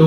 to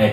x.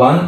1،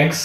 x.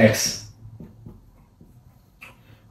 x،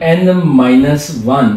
n-1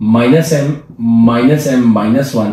-m -1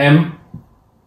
m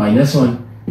-1،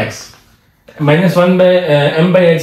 x, -1/m/x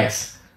x.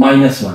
-1.